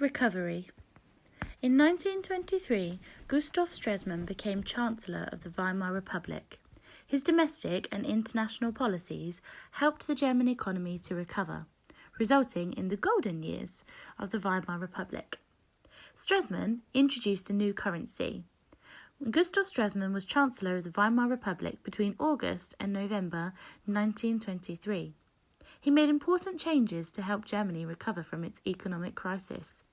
Recovery. In 1923, Gustav Stresemann became Chancellor of the Weimar Republic. His domestic and international policies helped the German economy to recover, resulting in the golden years of the Weimar Republic. Stresemann introduced a new currency. Gustav Stresemann was Chancellor of the Weimar Republic between August and November 1923. He made important changes to help Germany recover from its economic crisis.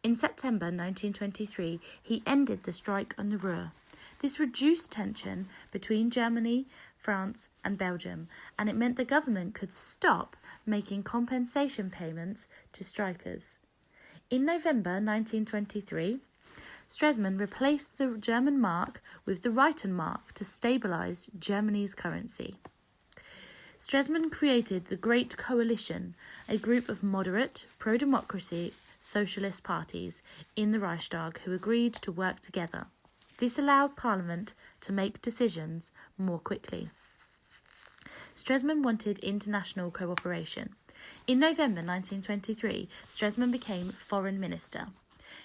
In September 1923, he ended the strike on the Ruhr. This reduced tension between Germany, France and Belgium, and it meant the government could stop making compensation payments to strikers. In November 1923, Stresemann replaced the German mark with the Mark to stabilise Germany's currency. Stresemann created the Great Coalition, a group of moderate, pro-democracy socialist parties in the Reichstag who agreed to work together. This allowed Parliament to make decisions more quickly. Stresemann wanted international cooperation. In November 1923, Stresemann became Foreign Minister.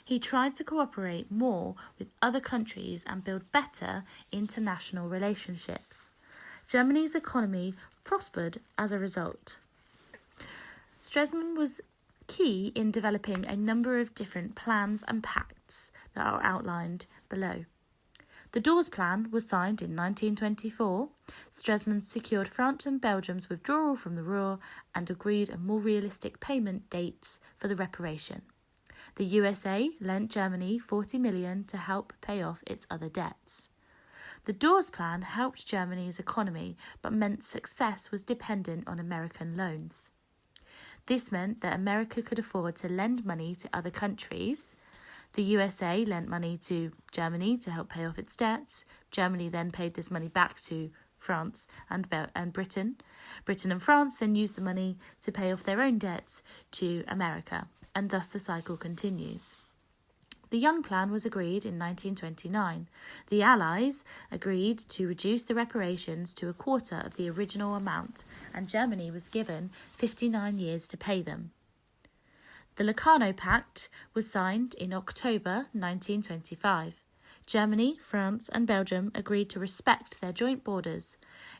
He tried to cooperate more with other countries and build better international relationships. Germany's economy prospered as a result. Stresemann was key in developing a number of different plans and pacts that are outlined below. The Dawes Plan was signed in 1924. Stresemann secured France and Belgium's withdrawal from the Ruhr and agreed on more realistic payment dates for the reparation. The USA lent Germany $40 million to help pay off its other debts. The Dawes Plan helped Germany's economy, but meant success was dependent on American loans. This meant that America could afford to lend money to other countries. The USA lent money to Germany to help pay off its debts. Germany then paid this money back to France and Britain. Britain and France then used the money to pay off their own debts to America, and thus the cycle continues. The Young Plan was agreed in 1929. The Allies agreed to reduce the reparations to a quarter of the original amount, and Germany was given 59 years to pay them. The Locarno Pact was signed in October 1925. Germany, France and Belgium agreed to respect their joint borders,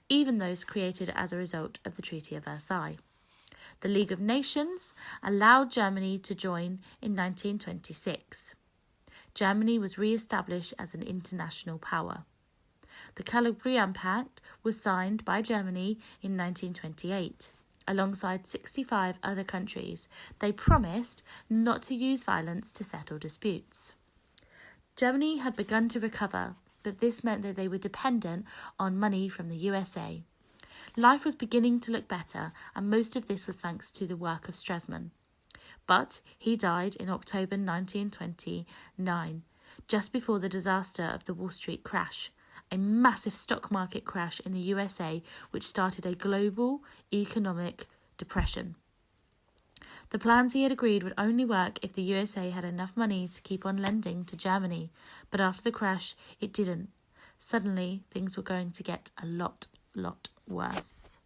even those created as a result of the Treaty of Versailles. The League of Nations allowed Germany to join in 1926. Germany was re-established as an international power. The Calabrian Pact was signed by Germany in 1928. Alongside 65 other countries, they promised not to use violence to settle disputes. Germany had begun to recover, but this meant that they were dependent on money from the USA. Life was beginning to look better, and most of this was thanks to the work of Stresemann. But he died in October 1929, just before the disaster of the Wall Street crash, a massive stock market crash in the USA which started a global economic depression. The plans he had agreed would only work if the USA had enough money to keep on lending to Germany, but after the crash, it didn't. Suddenly, things were going to get a lot worse.